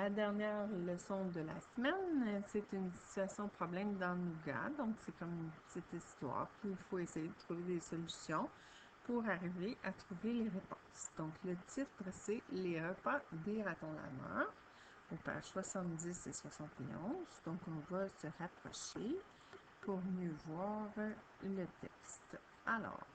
la dernière leçon de la semaine, c'est une situation problème dans Nougat. Donc, c'est comme une petite histoire. Puis, il faut essayer de trouver des solutions pour arriver à trouver les réponses. Donc, le titre, c'est Les repas des ratons laveurs, aux pages 70 et 71. Donc, on va se rapprocher pour mieux voir le texte. Alors,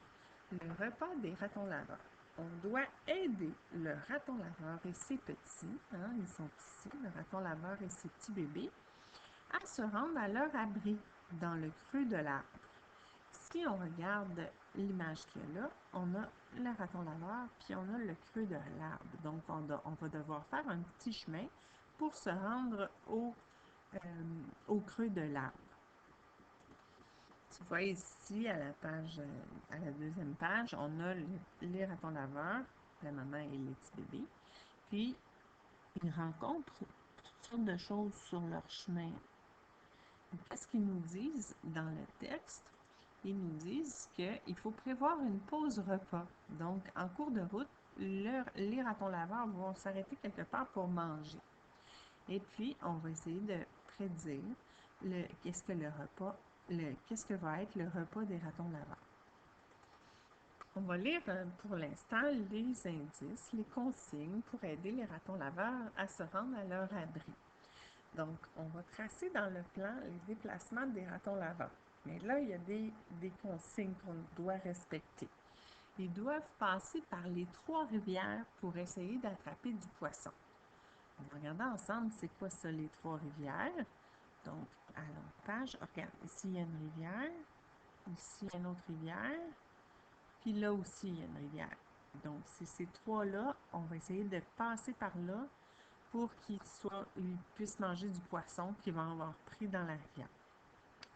le repas des ratons laveurs. On doit aider le raton laveur et ses petits, ils sont ici, le raton laveur et ses petits bébés, à se rendre à leur abri dans le creux de l'arbre. Si on regarde l'image qu'il y a là, on a le raton laveur, puis on a le creux de l'arbre. Donc, on va devoir faire un petit chemin pour se rendre au creux de l'arbre. Tu vois ici, à la page, à la deuxième page, on a les ratons laveurs, la maman et les petits bébés. Puis, ils rencontrent toutes sortes de choses sur leur chemin. Qu'est-ce qu'ils nous disent dans le texte? Ils nous disent qu'il faut prévoir une pause repas. Donc, en cours de route, les ratons laveurs vont s'arrêter quelque part pour manger. Et puis, on va essayer de prédire qu'est-ce que va être le repas des ratons laveurs. On va lire pour l'instant les indices, les consignes pour aider les ratons laveurs à se rendre à leur abri. Donc, on va tracer dans le plan les déplacements des ratons laveurs. Mais là, il y a des consignes qu'on doit respecter. Ils doivent passer par les 3 rivières pour essayer d'attraper du poisson. On va regarder ensemble c'est quoi ça, les 3 rivières. Donc, à l'autre page, regarde, ici il y a une rivière, ici il y a une autre rivière, puis là aussi il y a une rivière. Donc, c'est ces 3-là, on va essayer de passer par là pour qu'ils puissent manger du poisson qu'ils vont avoir pris dans la rivière.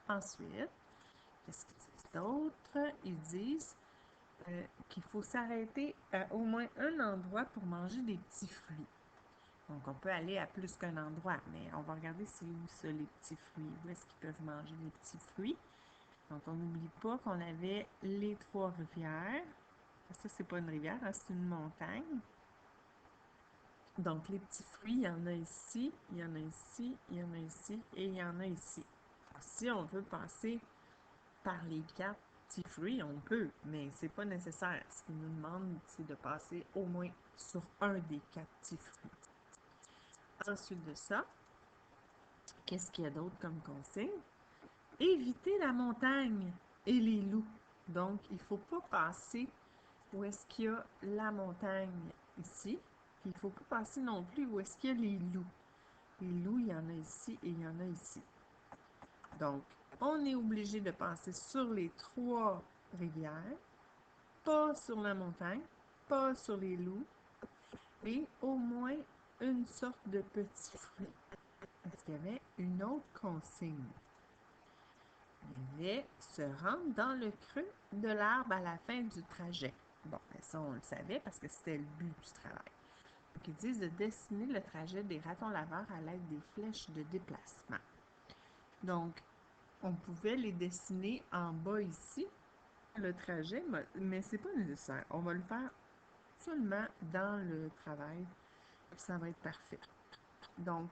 Ensuite, qu'est-ce qu'ils disent d'autre? Ils disent qu'il faut s'arrêter à au moins un endroit pour manger des petits fruits. Donc, on peut aller à plus qu'un endroit, mais on va regarder c'est où ça, les petits fruits. Où est-ce qu'ils peuvent manger les petits fruits? Donc, on n'oublie pas qu'on avait les 3 rivières. Ça, c'est pas une rivière, c'est une montagne. Donc, les petits fruits, il y en a ici, il y en a ici, il y en a ici et il y en a ici. Alors, si on veut passer par les 4 petits fruits, on peut, mais c'est pas nécessaire. Ce qu'ils nous demandent, c'est de passer au moins sur un des 4 petits fruits. Ensuite de ça, qu'est-ce qu'il y a d'autre comme consigne? Éviter la montagne et les loups. Donc, il ne faut pas passer où est-ce qu'il y a la montagne ici. Il ne faut pas passer non plus où est-ce qu'il y a les loups. Les loups, il y en a ici et il y en a ici. Donc, on est obligé de passer sur les 3 rivières, pas sur la montagne, pas sur les loups, et au moins une sorte de petit fruit. Est-ce qu'il y avait une autre consigne? Il y avait se rendre dans le creux de l'arbre à la fin du trajet. Bon, ça, on le savait parce que c'était le but du travail. Donc, ils disent de dessiner le trajet des ratons laveurs à l'aide des flèches de déplacement. Donc, on pouvait les dessiner en bas ici, le trajet, mais c'est pas nécessaire. On va le faire seulement dans le travail, ça va être parfait. Donc,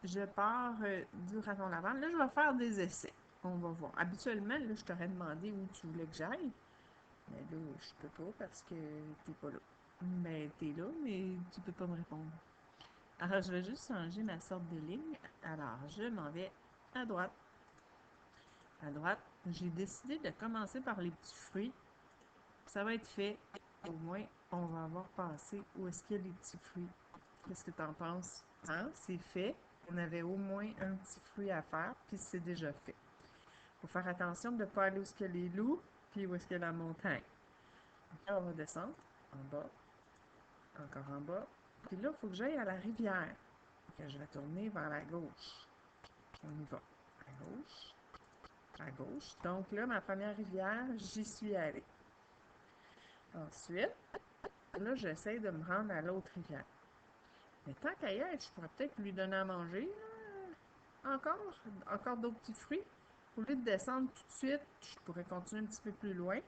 je pars du raton laveur. Là, je vais faire des essais. On va voir. Habituellement, là, je t'aurais demandé où tu voulais que j'aille. Mais là, je peux pas parce que t'es pas là. Mais t'es là, mais tu peux pas me répondre. Alors, je vais juste changer ma sorte de ligne. Alors, je m'en vais à droite. À droite, j'ai décidé de commencer par les petits fruits. Ça va être fait. Au moins, on va avoir passé où est-ce qu'il y a des petits fruits. Qu'est-ce que tu en penses? Hein? C'est fait. On avait au moins un petit fruit à faire, puis c'est déjà fait. Il faut faire attention de ne pas aller où est-ce qu'il y a les loups, puis où est-ce qu'il y a la montagne. Là, on va descendre en bas, encore en bas. Puis là, il faut que j'aille à la rivière. Donc, je vais tourner vers la gauche. On y va. À gauche, à gauche. Donc là, ma première rivière, j'y suis allée. Ensuite, là, j'essaie de me rendre à l'autre rivière. Mais tant qu'à y être, je pourrais peut-être lui donner à manger. Encore d'autres petits fruits. Au lieu de descendre tout de suite, je pourrais continuer un petit peu plus loin,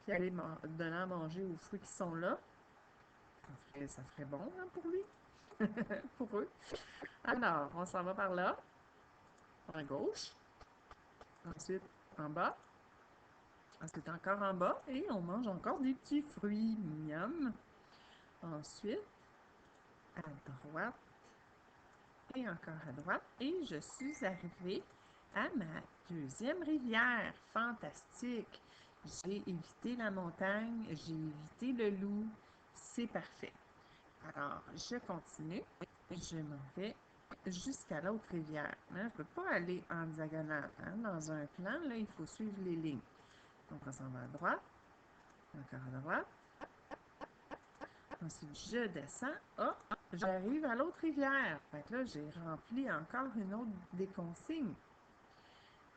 puis aller donner à manger aux fruits qui sont là. Ça ferait bon hein, pour lui. pour eux. Alors, on s'en va par là, à gauche, ensuite en bas, ensuite encore en bas, et on mange encore des petits fruits. Miam! Ensuite, à droite, et encore à droite, et je suis arrivée à ma deuxième rivière. Fantastique! J'ai évité la montagne, j'ai évité le loup. C'est parfait. Alors, je continue. Je m'en vais jusqu'à l'autre rivière. Hein, je ne peux pas aller en diagonale. Hein. Dans un plan, là, il faut suivre les lignes. Donc, on s'en va à droite, encore à droite. Ensuite, je descends. Oh, j'arrive à l'autre rivière. Fait que là, j'ai rempli encore une autre des consignes.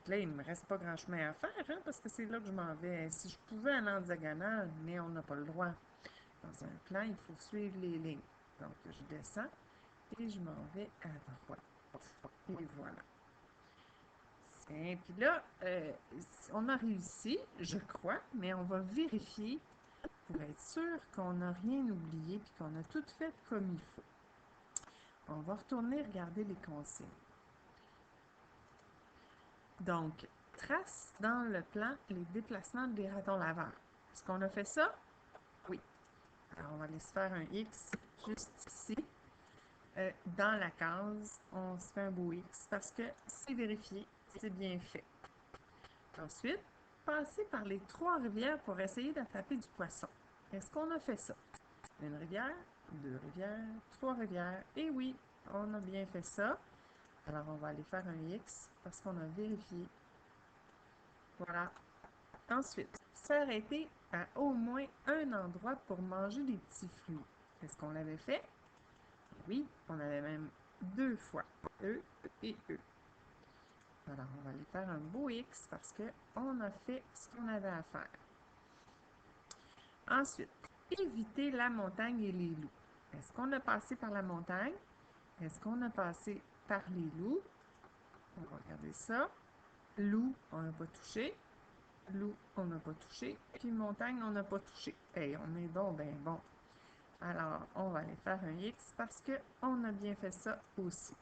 Là, il ne me reste pas grand chemin à faire, hein, parce que c'est là que je m'en vais. Si je pouvais aller en diagonale, mais on n'a pas le droit. Dans un plan, il faut suivre les lignes. Donc, je descends et je m'en vais à droite. Et voilà. Et puis là, on a réussi, je crois, mais on va vérifier pour être sûr qu'on n'a rien oublié et qu'on a tout fait comme il faut. On va retourner regarder les consignes. Donc, trace dans le plan les déplacements des ratons laveurs. Est-ce qu'on a fait ça? Oui. Alors, on va aller se faire un X juste ici. Dans la case, on se fait un beau X parce que c'est vérifié, c'est bien fait. Ensuite, passer par les 3 rivières pour essayer d'attraper du poisson. Est-ce qu'on a fait ça? Une rivière, 2 rivières, 3 rivières. Et oui, on a bien fait ça. Alors, on va aller faire un X parce qu'on a vérifié. Voilà. Ensuite, s'arrêter à au moins un endroit pour manger des petits fruits. Est-ce qu'on l'avait fait? Oui, on avait même 2 fois. E et E. Alors, on va aller faire un beau X parce qu'on a fait ce qu'on avait à faire. Ensuite, éviter la montagne et les loups. Est-ce qu'on a passé par la montagne? Est-ce qu'on a passé par les loups? On va regarder ça. Loup, on n'a pas touché. Loup, on n'a pas touché. Puis montagne, on n'a pas touché. Hey, on est donc ben bon. Alors, on va aller faire un X parce qu'on a bien fait ça aussi.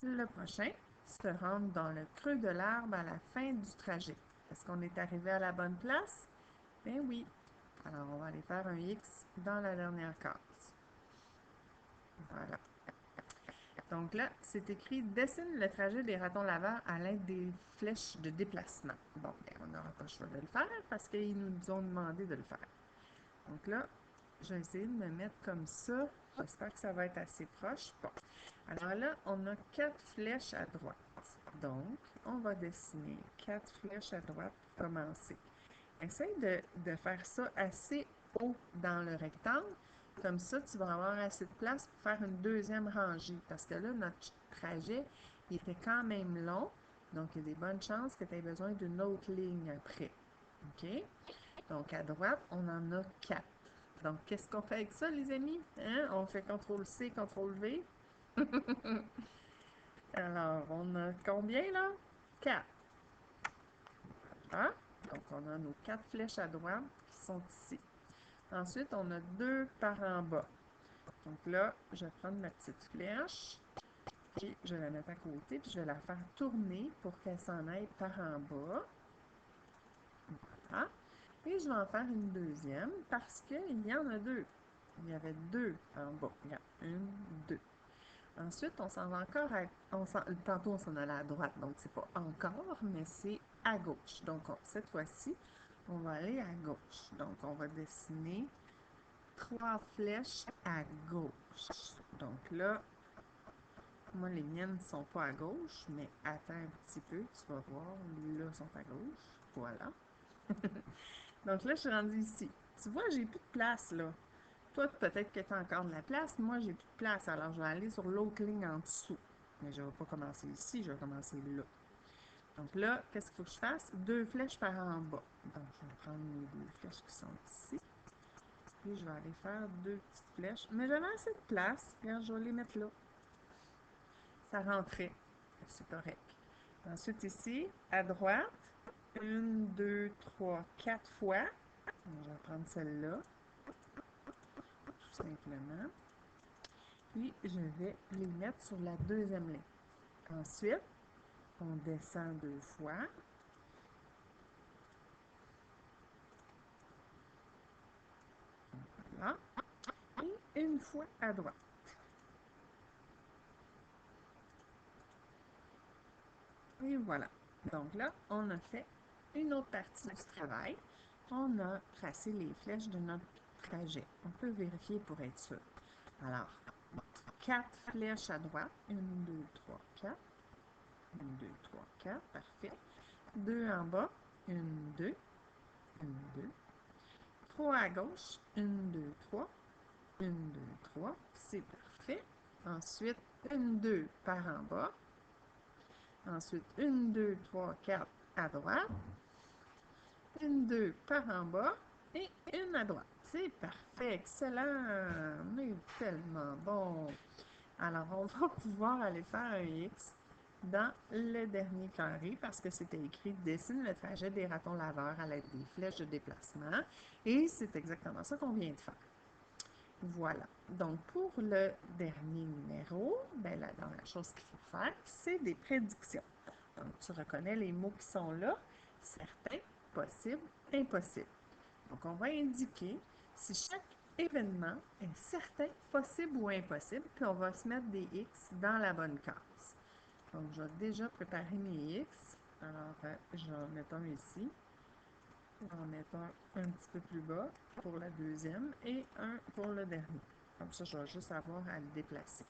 Le prochain, se rendre dans le creux de l'arbre à la fin du trajet. Est-ce qu'on est arrivé à la bonne place? Ben oui. Alors, on va aller faire un X dans la dernière case. Voilà. Donc là, c'est écrit « Dessine le trajet des ratons laveurs à l'aide des flèches de déplacement ». Bon, ben, on n'aura pas le choix de le faire parce qu'ils nous ont demandé de le faire. Donc là, je vais essayer de me mettre comme ça. J'espère que ça va être assez proche. Bon. Alors là, on a 4 flèches à droite. Donc, on va dessiner 4 flèches à droite pour commencer. Essaye de faire ça assez haut dans le rectangle. Comme ça, tu vas avoir assez de place pour faire une deuxième rangée. Parce que là, notre trajet, il était quand même long. Donc, il y a des bonnes chances que tu aies besoin d'une autre ligne après. OK? Donc, à droite, on en a 4. Donc, qu'est-ce qu'on fait avec ça, les amis? Hein? On fait CTRL-C, CTRL-V. Alors, on a combien, là? 4. Voilà. Donc, on a nos 4 flèches à droite qui sont ici. Ensuite, on a 2 par en bas. Donc là, je vais prendre ma petite flèche, puis je vais la mettre à côté, puis je vais la faire tourner pour qu'elle s'en aille par en bas. Voilà. Et je vais en faire une deuxième parce qu'il y en a 2. Il y avait 2 en bas. Regarde, 1, 2. Ensuite, on s'en va encore à... tantôt, on s'en allait à droite, donc c'est pas encore, mais c'est à gauche. Donc, cette fois-ci, on va aller à gauche. Donc, on va dessiner 3 flèches à gauche. Donc là, moi, les miennes ne sont pas à gauche, mais attends un petit peu, tu vas voir, là, sont à gauche. Voilà. Donc là, je suis rendue ici. Tu vois, j'ai plus de place, là. Toi, peut-être que tu as encore de la place. Moi, j'ai plus de place. Alors, je vais aller sur l'autre ligne en dessous. Mais je ne vais pas commencer ici, je vais commencer là. Donc là, qu'est-ce qu'il faut que je fasse? 2 flèches par en bas. Donc, je vais prendre mes 2 flèches qui sont ici. Puis, je vais aller faire 2 petites flèches. Mais j'avais assez de place. Regarde, je vais les mettre là. Ça rentrait. C'est correct. Ensuite, ici, à droite, 1, 2, 3, 4 fois. Donc, je vais prendre celle-là. Tout simplement. Puis, je vais les mettre sur la deuxième ligne. Ensuite, on descend 2 fois. Voilà. Et une fois à droite. Et voilà. Donc là, on a fait une autre partie du travail. On a tracé les flèches de notre trajet. On peut vérifier pour être sûr. Alors, 4 flèches à droite. 1, 2, 3, 4. 1, 2, 3, 4. Parfait. 2 en bas. 1, 2. 1, 2. 3 à gauche. 1, 2, 3. 1, 2, 3. C'est parfait. Ensuite, 1, 2 par en bas. Ensuite, 1, 2, 3, 4 à droite. 1, 2 par en bas et une à droite. C'est parfait, excellent. On est tellement bon. Alors, on va pouvoir aller faire un X dans le dernier carré parce que c'était écrit dessine le trajet des ratons laveurs à l'aide des flèches de déplacement. Et c'est exactement ça qu'on vient de faire. Voilà. Donc, pour le dernier numéro, ben, la dernière chose qu'il faut faire, c'est des prédictions. Donc, tu reconnais les mots qui sont là, certain, possible, impossible. Donc, on va indiquer si chaque événement est certain, possible ou impossible, puis on va se mettre des X dans la bonne case. Donc, je vais déjà préparer mes X. Alors, je vais en mettre un ici. Je vais en mettre un petit peu plus bas pour la deuxième et un pour le dernier. Comme ça, je vais juste avoir à le déplacer.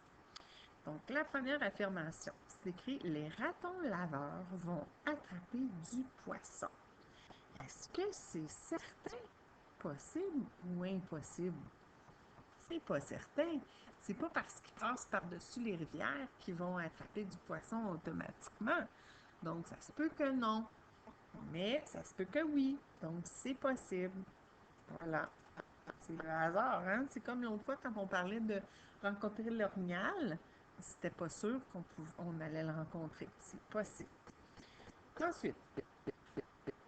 Donc, la première affirmation, c'est écrit « Les ratons laveurs vont attraper du poisson ». Est-ce que c'est certain, possible ou impossible? C'est pas certain. C'est pas parce qu'ils passent par-dessus les rivières qu'ils vont attraper du poisson automatiquement. Donc, ça se peut que non. Mais ça se peut que oui. Donc, c'est possible. Voilà. C'est le hasard, hein? C'est comme l'autre fois quand on parlait de rencontrer l'orignal. C'était pas sûr qu'on allait le rencontrer. C'est possible. Ensuite,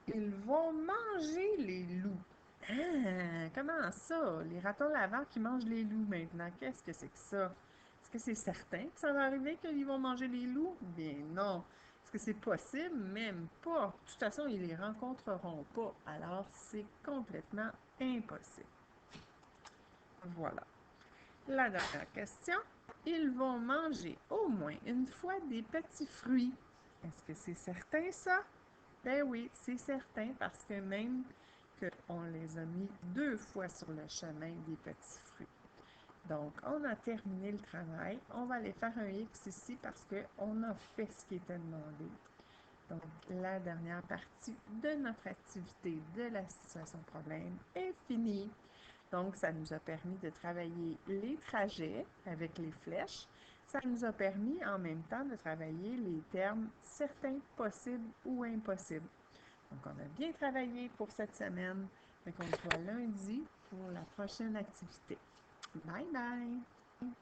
ils vont manger les loups. Ah, comment ça? Les ratons laveurs qui mangent les loups maintenant. Qu'est-ce que c'est que ça? Est-ce que c'est certain que ça va arriver qu'ils vont manger les loups? Bien non. Est-ce que c'est possible? Même pas. De toute façon, ils les rencontreront pas. Alors, c'est complètement impossible. Voilà. La dernière question. Ils vont manger au moins une fois des petits fruits. Est-ce que c'est certain ça? Ben oui, c'est certain parce que même qu'on les a mis 2 fois sur le chemin des petits fruits. Donc, on a terminé le travail. On va aller faire un X ici parce qu'on a fait ce qui était demandé. Donc, la dernière partie de notre activité de la situation problème est finie. Donc, ça nous a permis de travailler les trajets avec les flèches. Ça nous a permis en même temps de travailler les termes certains, possibles ou impossibles. Donc, on a bien travaillé pour cette semaine. Donc, on se voit lundi pour la prochaine activité. Bye bye!